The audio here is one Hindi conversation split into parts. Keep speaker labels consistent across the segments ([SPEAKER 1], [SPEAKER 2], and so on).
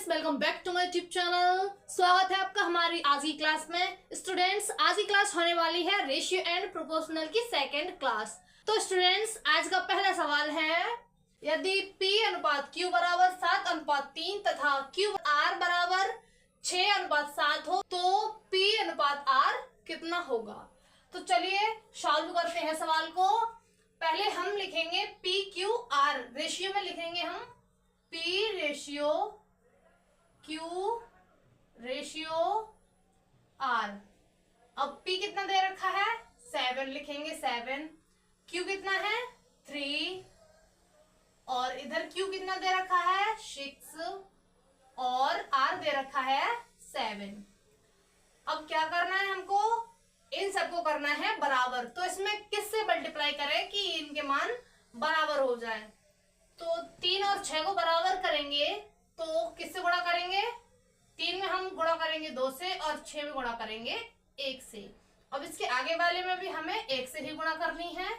[SPEAKER 1] Welcome back to my YouTube channel. स्वागत है आपका हमारी आज की क्लास में। स्टूडेंट्स, आज की क्लास होने वाली है रेशियो एंड प्रोपोर्शनल की सेकंड क्लास। तो स्टूडेंट्स, आज का पहला सवाल है, यदि P अनुपात Q बराबर 7:3 तथा Q R बराबर 6:7 हो तो P अनुपात R कितना होगा। तो चलिए सॉल्व करते हैं सवाल को। पहले हम लिखेंगे P Q R, रेशियो में लिखेंगे हम P ratio Q ratio R। अब P कितना दे रखा है 7, लिखेंगे 7। Q कितना है 3 और इधर Q कितना दे रखा है 6 और R दे रखा है 7। अब क्या करना है हमको, इन सबको करना है बराबर। तो इसमें किससे मल्टीप्लाई करें कि इनके मान बराबर हो जाए। तो 3 और 6 को बराबर करेंगे तो किससे गुणा करेंगे, 3 में हम गुणा करेंगे 2 से और 6 में गुणा करेंगे 1 से। अब इसके आगे वाले में भी हमें 1 से ही गुणा करनी है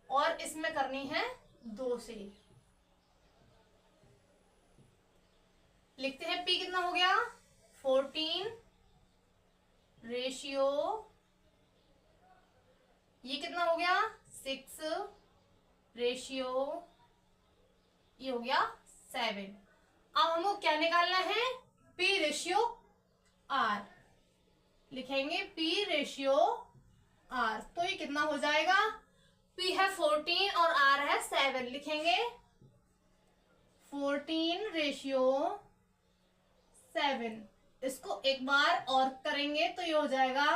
[SPEAKER 1] और इसमें करनी है 2 से। लिखते हैं P कितना हो गया 14 रेशियो, ये कितना हो गया 6 रेशियो, ये हो गया 7। अब हमको क्या निकालना है P रेशियो R, लिखेंगे P रेशियो R। तो ये कितना हो जाएगा, P है 14 और R है 7, लिखेंगे 14 रेशियो 7। इसको एक बार और करेंगे तो ये हो जाएगा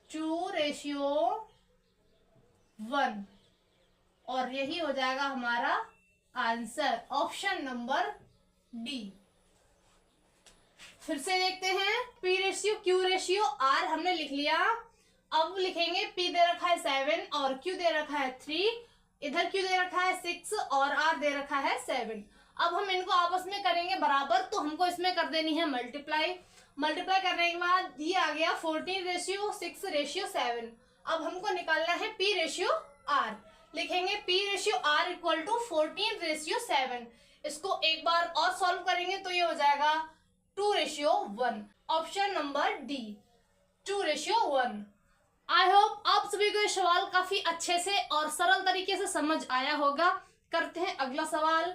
[SPEAKER 1] 2 रेशियो 1 और यही हो जाएगा हमारा आंसर, ऑप्शन नंबर डी। फिर से देखते हैं P ratio Q ratio R हमने लिख लिया। अब लिखेंगे P दे रखा है 7 और Q दे रखा है 3, इधर Q दे रखा है 6 और R दे रखा है 7। अब हम इनको आपस में करेंगे बराबर, तो हमको इसमें कर देनी है मल्टीप्लाई। मल्टीप्लाई करने के बाद ये आ गया 14 रेशियो 6 रेशियो 7। अब हमको निकालना है P रेशियो R, लिखेंगे P ratio R equal to 14 ratio 7। इसको एक बार और सॉल्व करेंगे तो ये हो जाएगा 2 ratio 1, option number D 2 ratio 1। आई होप आप सभी को ये सवाल काफी अच्छे से और सरल तरीके से समझ आया होगा। करते हैं अगला सवाल,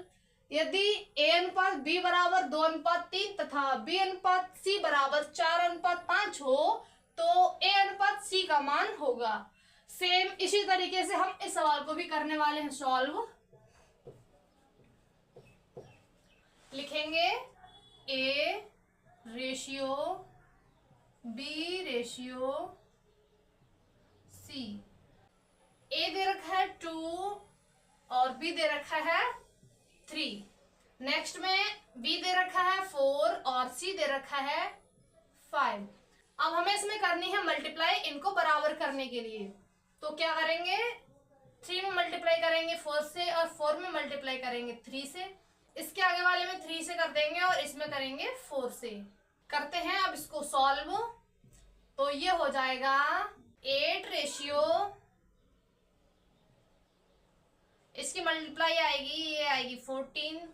[SPEAKER 1] यदि A अनुपात B बराबर 2:3 तथा B अनुपात C बराबर 4:5 हो तो A अनुपात C का मान होगा। सेम इसी तरीके से हम इस सवाल को भी करने वाले हैं सॉल्व। लिखेंगे A ratio B ratio C। A दे रखा है 2 और B दे रखा है 3। नेक्स्ट में B दे रखा है 4 और C दे रखा है 5। अब हमें इसमें करनी है मल्टीप्लाई, इनको बराबर करने के लिए। तो क्या करेंगे, 3 में मल्टीप्लाई करेंगे 4 से और 4 में मल्टीप्लाई करेंगे 3 से। इसके आगे वाले में 3 से कर देंगे और इसमें करेंगे 4 से। करते हैं अब इसको सॉल्व। तो ये हो जाएगा 8 रेशियो, इसकी मल्टीप्लाई आएगी, ये आएगी 14।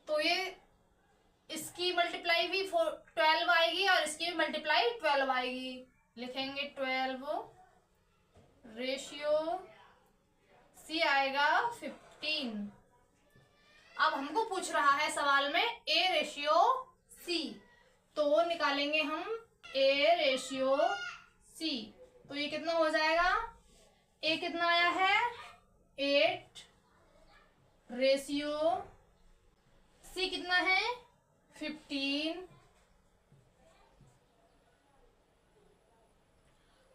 [SPEAKER 1] तो ये इसकी मल्टीप्लाई भी 12 आएगी और इसकी मल्टीप्लाई 12 आएगी। लिखेंगे 12 रेशियो C आएगा 15। अब हमको पूछ रहा है सवाल में A रेशियो C, तो निकालेंगे हम A रेशियो C। तो ये कितना हो जाएगा, A कितना आया है 8 रेशियो C कितना है 15।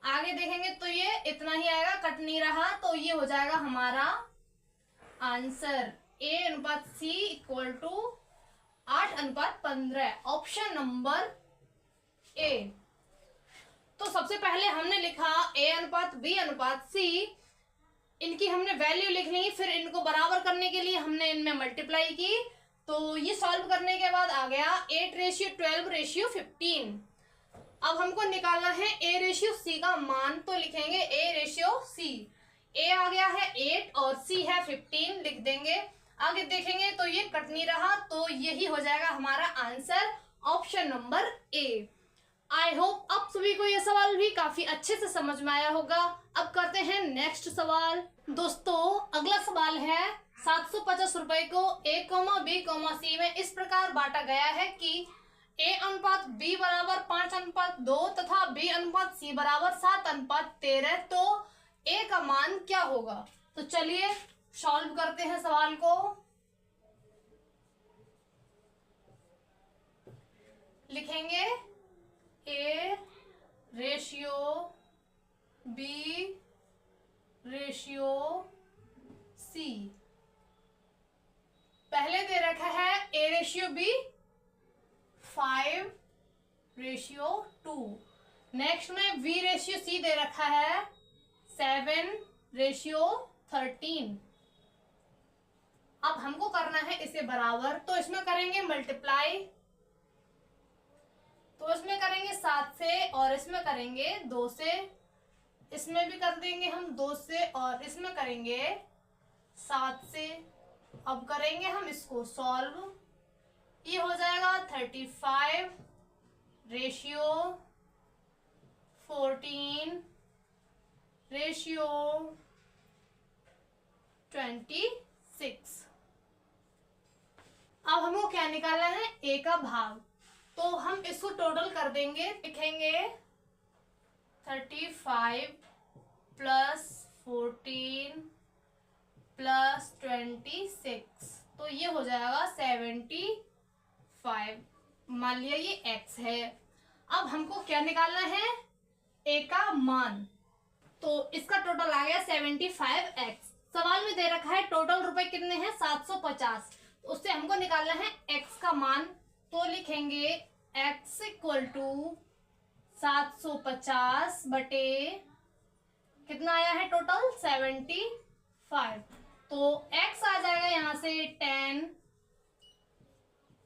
[SPEAKER 1] आगे देखेंगे तो ये इतना ही आएगा, कट नहीं रहा, तो ये हो जाएगा हमारा आंसर A अनुपात C equal to 8:15, option number A। तो सबसे पहले हमने लिखा A अनुपात B अनुपात C, इनकी हमने वैल्यू लिख ली, फिर इनको बराबर करने के लिए हमने इनमें मल्टीप्लाई की। तो ये सॉल्व करने के बाद आ गया 8 रेशियो 12 रेशियो 15। अब हमको निकालना है A रेशियो C का मान, तो लिखेंगे A रेशियो C। A आ गया है 8 और C है 15, लिख देंगे। आगे देखेंगे तो ये कट नहीं रहा, तो यही हो जाएगा हमारा answer, option number A. I hope आप सभी को ये सवाल भी काफी अच्छे से समझ में आया होगा। अब करते हैं नेक्स्ट सवाल। दोस्तों अगला सवाल है, 750 रुपए को A, B, C में इस प्रकार बांटा गया है कि A अनुपात B बराबर 5:2 तथा B अनुपात C बराबर 7:13, तो A का मान क्या होगा? तो चलिए सॉल्व करते हैं सवाल को। लिखेंगे A ratio B ratio C। पहले दे रखा है A रेशियो B 5:2। नेक्स्ट में B रेशियो C दे रखा है 7:13। अब हमको करना है इसे बराबर, तो इसमें करेंगे मल्टीप्लाई, तो इसमें करेंगे 7 से और इसमें करेंगे 2 से, इसमें भी कर देंगे हम 2 से और इसमें करेंगे 7 से। अब करेंगे हम इसको सॉल्व, ये हो जाएगा 35 रेशियो 14 रेशियो 26। अब हमको क्या निकालना है? ए का भाग, तो हम इसको टोटल कर देंगे। लिखेंगे 35 प्लस 14 प्लस 26, तो ये हो जाएगा 75। मान लिया ये x है। अब हमको क्या निकालना है? a का मान, तो इसका टोटल आ गया 75x। सवाल में दे रखा है टोटल रुपए कितने हैं? 750, तो उससे हमको निकालना है x का मान। तो लिखेंगे x इक्वल टू 750 बटे कितना आया है टोटल? 75। तो x आ जाएगा यहाँ से 10।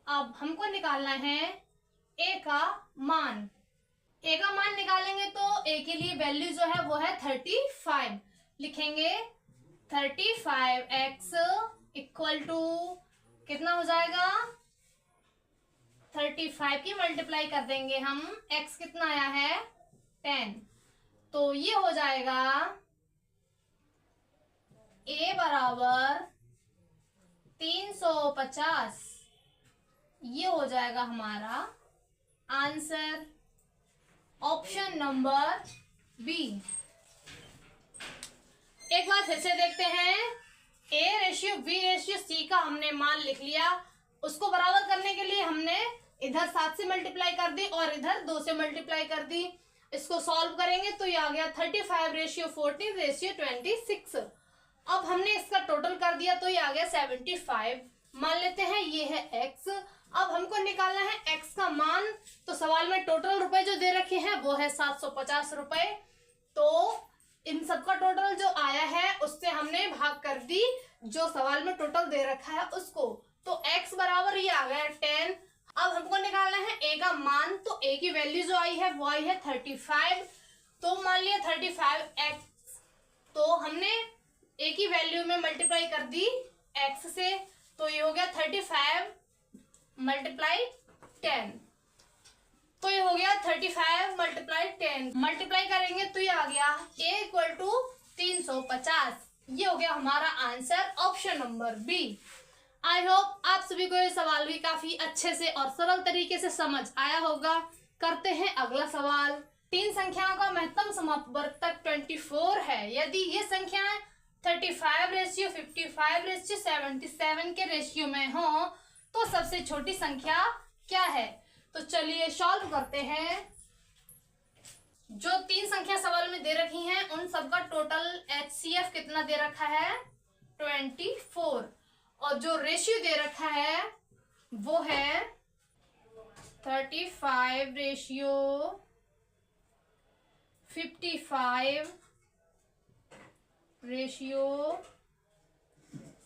[SPEAKER 1] अब हमको निकालना है a का मान। a का मान निकालेंगे तो a के लिए वैल्यू जो है वो है 35। लिखेंगे 35x इक्वल टू कितना हो जाएगा? 35 की मल्टीप्लाई कर देंगे हम, x कितना आया है? 10। तो ये हो जाएगा a बराबर 350। ये हो जाएगा हमारा आंसर, ऑप्शन नंबर बी। एक बार फिर से देखते हैं। a ratio b ratio c का हमने मान लिख लिया। उसको बराबर करने के लिए हमने इधर 7 से मल्टीप्लाई कर दी और इधर 2 से मल्टीप्लाई कर दी। इसको सॉल्व करेंगे तो ये आ गया 35 रेशियो 14 रेशियो 26। अब हमने इसका टोटल कर दिया तो ये आ गया 75। मान लेते हैं ये है x। अब हमको निकालना है x का मान, तो सवाल में टोटल रुपए जो दे रखे हैं वो है 750 रुपए। तो इन सबका टोटल जो आया है उससे हमने भाग कर दी जो सवाल में टोटल दे रखा है उसको। तो x बराबर ये आ गया 10। अब हमको निकालना है a का मान, तो a की वैल्यू जो आई है वो आई है 35। तो मान लिया 35x, तो हमने a की वैल्यू में मल्टीप्लाई कर दी x से, तो ये हो गया 35 मल्टीप्लाई 10। तो ये हो गया 35 मल्टीप्लाई 10। मल्टीप्लाई करेंगे तो ये आ गया a इक्वल टू 350। ये हो गया हमारा answer, option number B. I hope आप सभी को ये सवाल भी काफी अच्छे से और सरल तरीके से समझ आया होगा। करते हैं अगला सवाल। 3 संख्याओं का महत्तम समापवर्ग तक 24 है। यदि ये संख्याएं 35 रेशियो 55 रेशियो 77 के रेशियो में हो तो सबसे छोटी संख्या क्या है? तो चलिए सॉल्व करते हैं। जो 3 संख्या सवाल में दे रखी हैं उन सबका टोटल HCF कितना दे रखा है? 24। और जो रेशियो दे रखा है वो है 35 रेशियो 55 रेशियो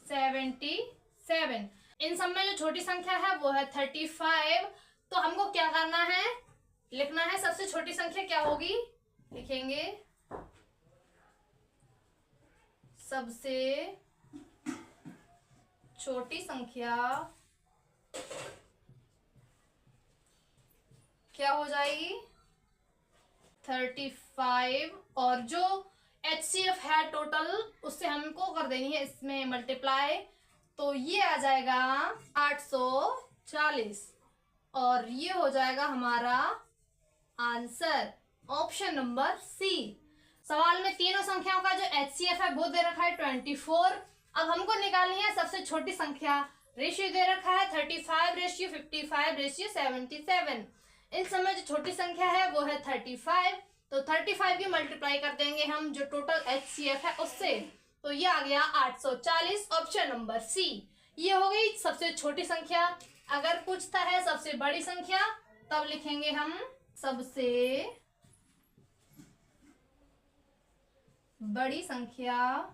[SPEAKER 1] 77। इन सब में जो छोटी संख्या है वो है 35। तो हमको क्या करना है? लिखना है सबसे छोटी संख्या क्या होगी। लिखेंगे सबसे छोटी संख्या क्या हो जाएगी 35 और जो HCF है टोटल उससे हमको कर देनी है इसमें मल्टीप्लाई, तो ये आ जाएगा 840 और ये हो जाएगा हमारा आंसर ऑप्शन नंबर सी। सवाल में तीनों संख्याओं का जो HCF है वो दे रखा है 24। अब हमको निकालनी है सबसे छोटी संख्या। रेशियो दे रखा है 35 रेशियो 55 रेशियो 77। इन समय जो छोटी संख्या है वो है 35, तो 35 की मल्टीप्लाई कर देंगे हम जो टोटल HCF है उससे, तो ये आ गया 840 ऑप्शन नंबर सी। ये हो गई सबसे छोटी संख्या। अगर पूछता है सबसे बड़ी संख्या तब लिखेंगे हम सबसे बड़ी संख्या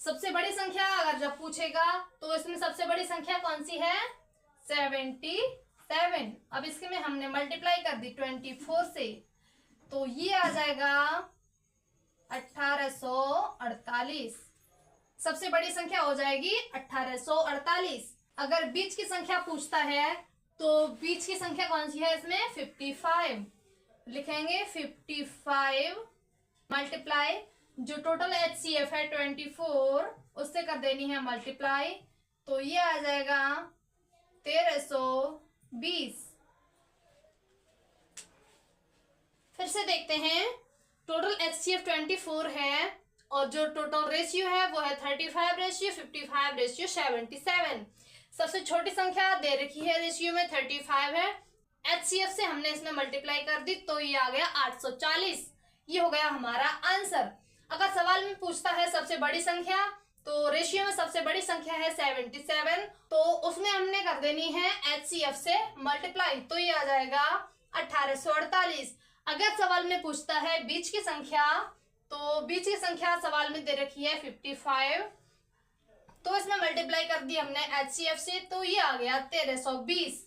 [SPEAKER 1] सबसे बड़ी संख्या अगर जब पूछेगा तो इसमें सबसे बड़ी संख्या कौन सी है 77। अब इसके में हमने मल्टीप्लाई कर दी 24 से, तो ये आ जाएगा 1848। सबसे बड़ी संख्या हो जाएगी 1848। अगर बीच की संख्या पूछता है तो बीच की संख्या कौन सी है इसमें 55। लिखेंगे 55 मल्टीप्लाई जो टोटल HCF है 24 उससे कर देनी है मल्टीप्लाई, तो ये आ जाएगा 1320। फिर से देखते हैं टोटल HCF 24 है और जो टोटल रेशियो है वो है 35 रेशियो 55 रेशियो 77। सबसे छोटी संख्या दे रखी है रेशियो में 35 है, HCF से हमने इसमें मल्टीप्लाई कर दी तो ये आ गया 840। ये हो गया हमारा आंसर। अगर सवाल में पूछता है सबसे बड़ी संख्या तो रेशियो में सबसे बड़ी संख्या है 77, तो उसमें हमने कर देनी है HCF से मल्टीप्लाई, तो ये आ जाएगा 1848। अगर सवाल में पूछता है बीच की संख्या तो बीच की संख्या सवाल में दे रखी है 55, तो इसमें मल्टीप्लाई कर दी हमने HCF से, तो ये आ गया 1320।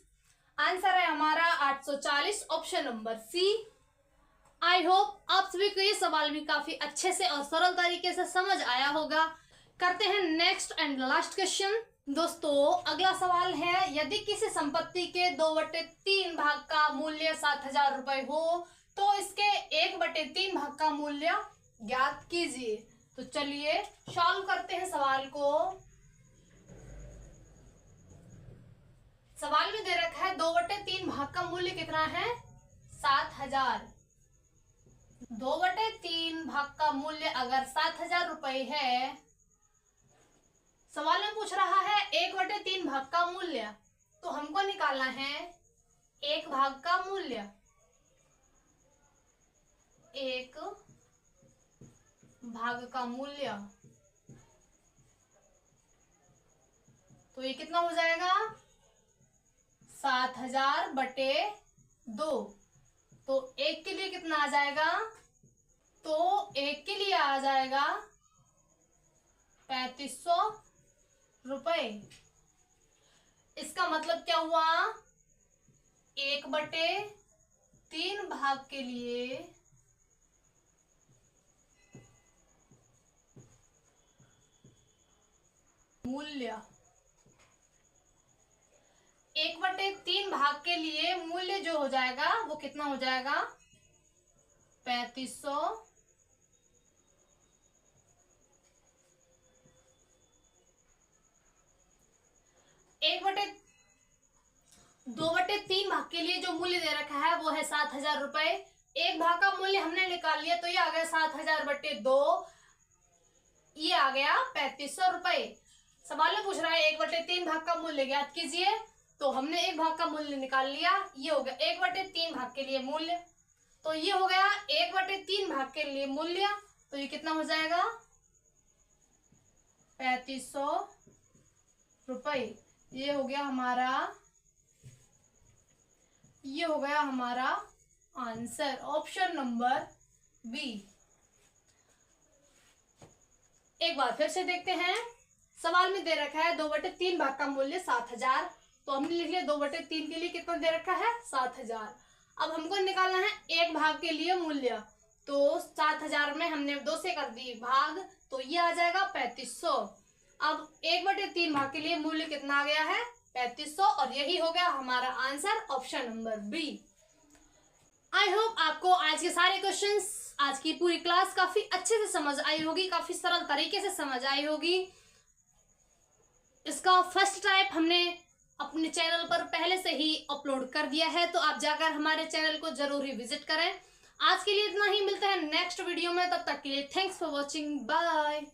[SPEAKER 1] आंसर है हमारा 840 option number C. I hope आप सभी को ये सवाल भी काफी अच्छे से और सरल तरीके से समझ आया होगा। करते हैं नेक्स्ट एंड लास्ट क्वेश्चन। दोस्तों अगला सवाल है, यदि किसी संपत्ति के 2/3 भाग का मूल्य 7000 रुपए हो तो इसके 1/3 भाग का मूल्य ज्ञात कीजिए। तो चलिए सॉल्व करते हैं सवाल को। सवाल में दे रखा है 2/3 भाग का मूल्य कितना है 7000। 2/3 भाग का मूल्य अगर 7000 रुपए है, सवाल में पूछ रहा है 1/3 भाग का मूल्य, तो हमको निकालना है 1 भाग का मूल्य। 1 भाग का मूल्य, तो ये कितना हो जाएगा 7000/2। तो 1 के लिए कितना आ जाएगा, तो 1 के लिए आ जाएगा 3500 रुपए। इसका मतलब क्या हुआ 1/3 भाग के लिए मूल्य, 1/3 भाग के लिए मूल्य जो हो जाएगा वो कितना हो जाएगा 3500। 2/3 भाग के लिए जो मूल्य दे रखा है वो है 7000 रुपए। 1 भाग का मूल्य हमने निकाल लिया तो ये आ गया 7000/2, ये आ गया 3500 रुपए। सवाल में पूछ रहा है 1/3 भाग का मूल्य ज्ञात कीजिए, तो हमने 1 भाग का मूल्य निकाल लिया। ये हो गया 1/3 भाग के लिए मूल्य, तो ये हो गया 1/3 भाग के लिए मूल्य, तो ये कितना हो जाएगा 3500 रुपए। ये हो गया हमारा आंसर ऑप्शन नंबर बी। एक बार फिर से देखते हैं। सवाल में दे रखा है 2/3 भाग का मूल्य 7000, तो हमने लिख लिया 2/3 के लिए कितना दे रखा है 7000। अब हमको निकालना है 1 भाग के लिए मूल्य, तो 7,000 में हमने 2 से कर दी भाग, तो ये आ जाएगा 3500। अब 1/3 भाग के लिए मूल्य कितना आ गया है? 3500, और यही हो गया हमारा answer, option number B. I hope आपको आज के सारे क्वेश्चंस, आज की पूरी क्लास काफी अच्छे से समझ आई होगी, काफी सरल तरीके से समझ आई होगी। इसका फर्स्ट टाइप हमने अपने चैनल पर पहले से ही अपलोड कर दिया है, तो आप जाकर हमारे चैनल को जरूर ही विजिट करें। आज के लिए इतना ही, मिलते हैं नेक्स्ट वीडियो में, तब तक के लिए थैंक्स फॉर वॉचिंग, बाय।